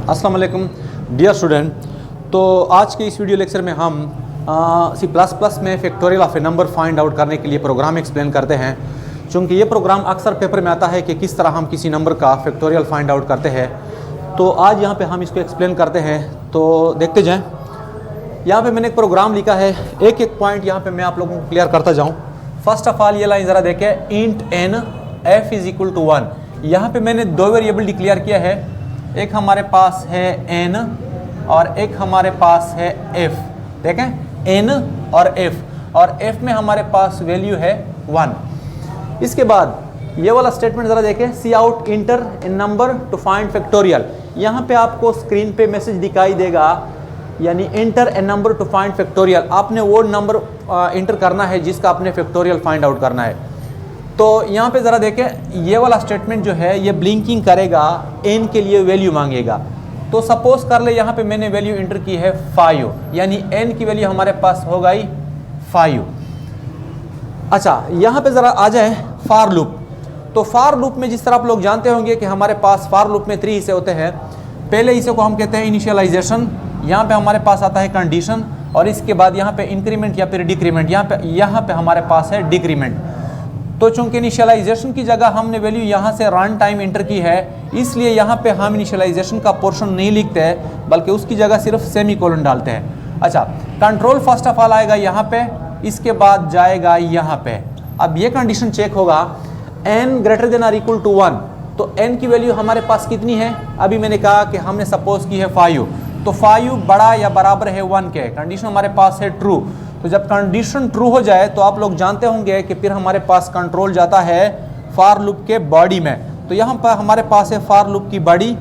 अस्सलाम वालेकुम dear student. तो आज के इस वीडियो लेक्चर में हम C++ में factorial of A number find out करने के लिए प्रोग्राम एक्सप्लेन करते हैं। चूँकि ये प्रोग्राम अक्सर पेपर में आता है कि किस तरह हम किसी नंबर का फैक्टोरियल फाइंड आउट करते हैं, तो आज यहाँ पे हम इसको एक्सप्लेन करते हैं। तो देखते जाएँ। यहाँ पे मैंने एक प्रोग्राम लिखा है, एक एक पॉइंट यहाँ पे मैं आप लोगों को क्लियर करता जाऊँ। फर्स्ट ऑफ ऑल ये लाइन ज़रा देखें, int n f is equal to 1। यहाँ पे मैंने दो वेरिएबल डिक्लेयर किया है, एक हमारे पास है n और एक हमारे पास है f। देखें n और f में हमारे पास वैल्यू है 1। इसके बाद ये वाला स्टेटमेंट ज़रा देखें, सी आउट इंटर ए नंबर टू फाइंड फैक्टोरियल। यहाँ पे आपको स्क्रीन पे मैसेज दिखाई देगा, यानी इंटर ए नंबर टू फाइंड फैक्टोरियल। आपने वो नंबर इंटर करना है जिसका आपने फैक्टोरियल फाइंड आउट करना है। तो यहाँ पे ज़रा देखें, ये वाला स्टेटमेंट जो है ये ब्लिंकिंग करेगा, n के लिए वैल्यू मांगेगा। तो सपोज कर ले यहाँ पे मैंने वैल्यू इंटर की है 5, यानी n की वैल्यू हमारे पास हो गई 5। अच्छा, यहाँ पे ज़रा आ जाए फॉर लूप। तो फॉर लूप में जिस तरह आप लोग जानते होंगे कि हमारे पास फॉर लूप में 3 हिस्से होते हैं। पहले हिस्से को हम कहते हैं इनिशियलाइजेशन, यहाँ पे हमारे पास आता है कंडीशन, और इसके बाद यहाँ पे इंक्रीमेंट या फिर डिक्रीमेंट, यहाँ पे हमारे पास है डिक्रीमेंट। तो चूंकि इनिशियलाइजेशन की जगह हमने वैल्यू यहाँ से रन टाइम इंटर की है, इसलिए यहाँ पे हम इनिशियलाइजेशन का पोर्शन नहीं लिखते हैं, बल्कि उसकी जगह सिर्फ सेमी कोलन डालते हैं। अच्छा, कंट्रोल फर्स्ट ऑफ ऑल आएगा यहाँ पे, इसके बाद जाएगा यहाँ पे। अब ये कंडीशन चेक होगा, n greater than or equal to 1। तो n की वैल्यू हमारे पास कितनी है? अभी मैंने कहा कि हमने सपोज की है 5, तो 5 बड़ा या बराबर है 1 के। कंडीशन हमारे पास है ट्रू। तो जब कंडीशन ट्रू हो जाए तो आप लोग जानते होंगे कि फिर हमारे पास कंट्रोल जाता है फॉर लूप के बॉडी में। तो यहाँ पर हमारे पास है फॉर लूप की बॉडी।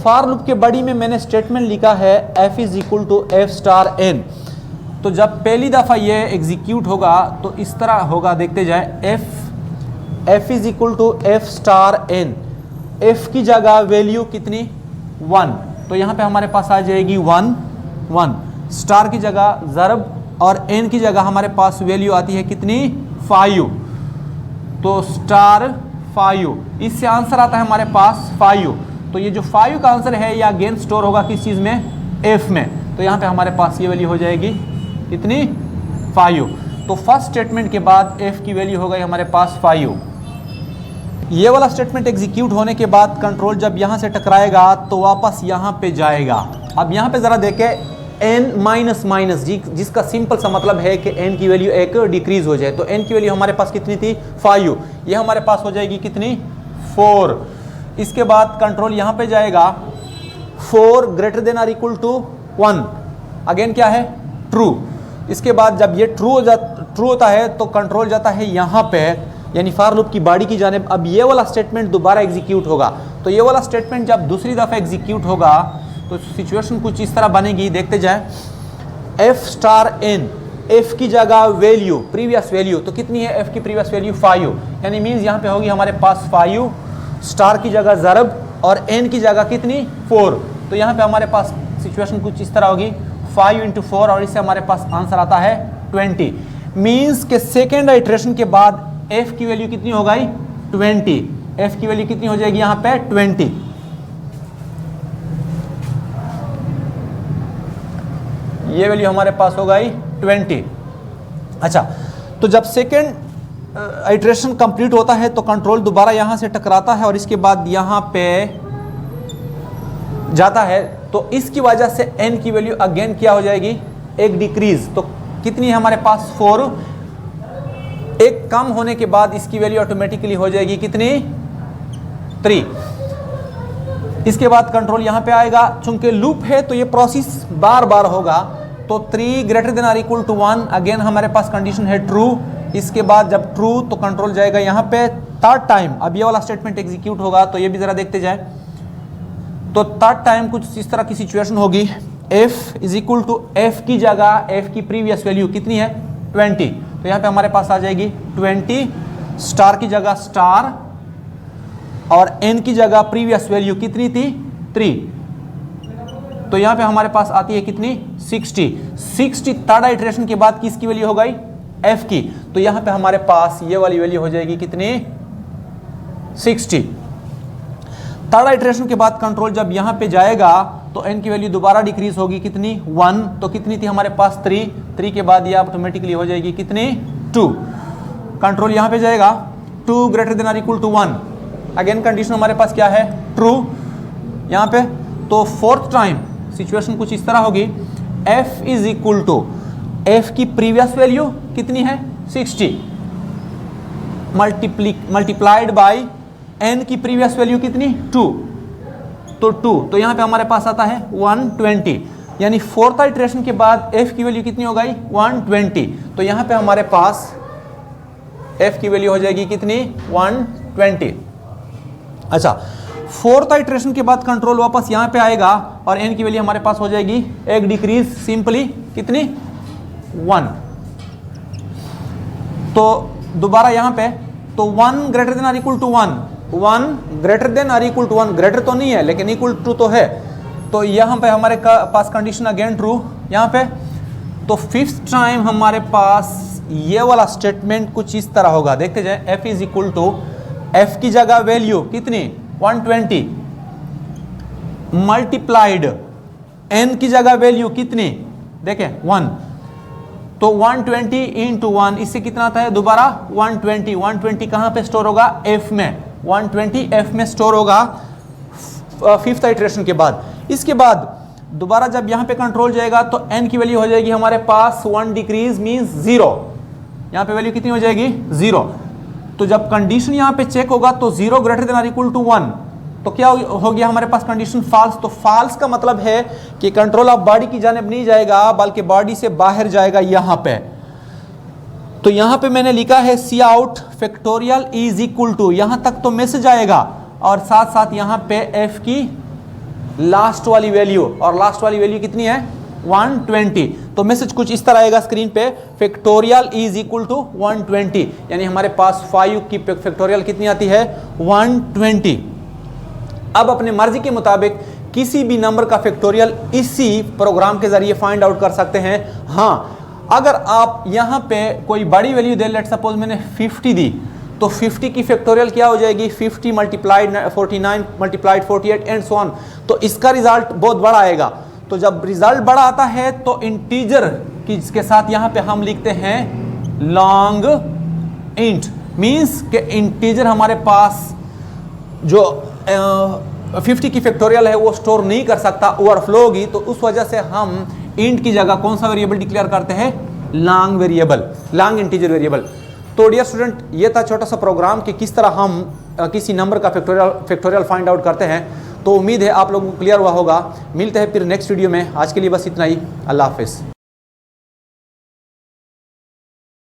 फॉर लूप के बॉडी में मैंने स्टेटमेंट लिखा है f is equal to f star n। तो जब पहली दफ़ा ये एग्जीक्यूट होगा तो इस तरह होगा, देखते जाए, f is equal to f star n। f की जगह वैल्यू कितनी? 1। तो यहाँ पे हमारे पास आ जाएगी 1 1। स्टार की जगह ज़रब और n की जगह हमारे पास वैल्यू आती है कितनी? 5। तो स्टार 5, इससे आंसर आता है हमारे पास 5। तो ये जो 5 का आंसर है या अगेन स्टोर होगा किस चीज़ में? f में। तो यहाँ पे हमारे पास ये वैल्यू हो जाएगी कितनी? 5। तो फर्स्ट स्टेटमेंट के बाद f की वैल्यू हो गई हमारे पास 5। ये वाला स्टेटमेंट एग्जीक्यूट होने के बाद कंट्रोल जब यहाँ से टकराएगा तो वापस यहाँ पे जाएगा। अब यहाँ पे ज़रा देखें, n माइनस माइनस, जिसका सिंपल सा मतलब है कि n की वैल्यू एक डिक्रीज हो जाए। तो n की वैल्यू हमारे पास कितनी थी? 5। ये हमारे पास हो जाएगी कितनी? 4। इसके बाद कंट्रोल यहाँ पे जाएगा, 4 greater than or equal to 1। Again क्या है? ट्रू। इसके बाद जब ये ट्रू होता है तो कंट्रोल जाता है यहाँ पे, यानी फॉर लूप की बॉडी की जानिब। अब ये वाला स्टेटमेंट दोबारा एग्जीक्यूट होगा। तो ये वाला स्टेटमेंट जब दूसरी दफ़ा एग्जीक्यूट होगा तो सिचुएशन कुछ इस तरह बनेगी, देखते जाएं, f स्टार n, f की जगह वैल्यू प्रीवियस वैल्यू, तो कितनी है f की प्रीवियस वैल्यू? 5। यानी मीन्स यहाँ पे होगी हमारे पास 5, स्टार की जगह ज़रब और n की जगह कितनी? 4। तो यहाँ पे हमारे पास सिचुएशन कुछ इस तरह होगी, 5 × 4, और इससे हमारे पास आंसर आता है 20। मीन्स के सेकेंड आइट्रेशन के बाद f की वैल्यू कितनी हो गई? 20। f की वैल्यू कितनी हो जाएगी यहाँ पे? 20। ये वैल्यू हमारे पास हो गई 20। अच्छा, तो जब सेकेंड आइट्रेशन कंप्लीट होता है तो कंट्रोल दोबारा यहाँ से टकराता है और इसके बाद यहाँ पे जाता है। तो इसकी वजह से n की वैल्यू अगेन क्या हो जाएगी? एक डिक्रीज। तो कितनी है हमारे पास? 4। एक कम होने के बाद इसकी वैल्यू ऑटोमेटिकली हो जाएगी कितनी? 3। इसके बाद कंट्रोल यहाँ पे आएगा, चूंकि लूप है तो ये प्रोसेस बार बार होगा। तो 3 greater than or equal to 1, again हमारे पास कंडीशन है ट्रू। इसके बाद जब ट्रू तो कंट्रोल जाएगा यहाँ पे थर्ड टाइम। अब ये वाला स्टेटमेंट एग्जीक्यूट होगा, तो ये भी ज़रा देखते जाए। तो थर्ड टाइम कुछ इस तरह की सिचुएशन होगी, f is equal to f की जगह f की प्रीवियस वैल्यू कितनी है? 20। तो यहाँ पे हमारे पास आ जाएगी 20, स्टार की जगह स्टार और n की जगह प्रीवियस वैल्यू कितनी थी? 3। तो यहाँ पे हमारे पास आती है कितनी? 60। थर्ड आइट्रेशन के बाद किसकी वैल्यू हो गई? f की। तो यहाँ पे हमारे पास ये वाली वैल्यू हो जाएगी कितनी? 60। थर्ड आइटरेशन के बाद कंट्रोल जब यहाँ पे जाएगा तो n की वैल्यू दोबारा डिक्रीज होगी, कितनी 1, तो कितनी थी हमारे पास 3 के बाद ये ऑटोमेटिकली हो जाएगी कितनी 2। कंट्रोल यहाँ पे जाएगा 2 greater than or equal to 1, again condition हमारे पास क्या है ट्रू यहाँ पे। तो फोर्थ टाइम सिचुएशन कुछ इस तरह होगी, f is equal to f की प्रीवियस वैल्यू कितनी है 60 मल्टीप्लाइड बाई n की प्रीवियस वैल्यू कितनी 2, तो 2, तो यहाँ पे हमारे पास आता है 120, यानी फोर्थ आइटरेशन के बाद f की वैल्यू कितनी हो गई 120, तो यहाँ पे हमारे पास f की वैल्यू हो जाएगी कितनी 120। अच्छा, फोर्थ आइटरेशन के बाद कंट्रोल वापस यहाँ पे आएगा और n की वैल्यू हमारे पास हो जाएगी एक डिक्रीज सिंपली कितनी 1, तो दोबारा यहाँ पे तो 1 greater than or equal to 1 greater than or equal to 1, greater तो नहीं है लेकिन इक्वल टू तो है, तो यहाँ पे हमारे पास कंडीशन अगेन ट्रू यहाँ पे। तो फिफ्थ टाइम हमारे पास ये वाला स्टेटमेंट कुछ इस तरह होगा, देखते जाए f is equal to f की जगह वैल्यू कितनी 120 मल्टीप्लाइड n की जगह वैल्यू कितनी देखें 1, तो 120 इंटू 1 इससे कितना आता है दोबारा 120 कहाँ पे स्टोर होगा f में, 120 f में स्टोर होगा फिफ्थ आइटरेशन के बाद। इसके बाद दोबारा जब यहाँ पे कंट्रोल जाएगा तो n की वैल्यू हो जाएगी हमारे पास 1 डिक्रीज मींस 0, यहाँ पे वैल्यू कितनी हो जाएगी 0। तो जब कंडीशन यहाँ पे चेक होगा तो 0 greater than or equal to 1, तो क्या हो गया हमारे पास कंडीशन फॉल्स। तो फॉल्स का मतलब है कि कंट्रोल ऑफ बॉडी की जानिब नहीं जाएगा बल्कि बॉडी से बाहर जाएगा यहाँ पे। तो यहाँ पे मैंने लिखा है C out factorial is equal to, यहाँ तक तो मैसेज आएगा और साथ साथ यहाँ पे f की लास्ट वाली वैल्यू, और लास्ट वाली वैल्यू कितनी है 120, तो मैसेज कुछ इस तरह आएगा स्क्रीन पे फैक्टोरियल इज इक्वल टू 120, यानी हमारे पास 5 की फैक्टोरियल कितनी आती है 120। अब अपने मर्जी के मुताबिक किसी भी नंबर का फैक्टोरियल इसी प्रोग्राम के जरिए फाइंड आउट कर सकते हैं। हाँ, अगर आप यहाँ पे कोई बड़ी वैल्यू दे, लेट सपोज मैंने 50 दी, तो 50 की फैक्टोरियल क्या हो जाएगी 50 multiplied 49 multiplied 48 and so on, तो इसका रिजल्ट बहुत बड़ा आएगा। तो जब रिजल्ट बड़ा आता है तो इंटीजर के साथ यहाँ पे हम लिखते हैं लॉन्ग इंट, मींस के इंटीजर हमारे पास जो 50 की फैक्टोरियल है वो स्टोर नहीं कर सकता, ओवरफ्लो होगी, तो उस वजह से हम इंट की जगह कौन सा वेरिएबल डिक्लेयर करते हैं long variable, long integer variable. तो डियर स्टूडेंट, ये था छोटा सा प्रोग्राम कि किस तरह हम किसी नंबर का फैक्टोरियल फाइंड आउट करते हैं। तो उम्मीद है आप लोगों को क्लियर हुआ होगा। मिलते हैं फिर नेक्स्ट वीडियो में, आज के लिए बस इतना ही, अल्लाह हाफिज़।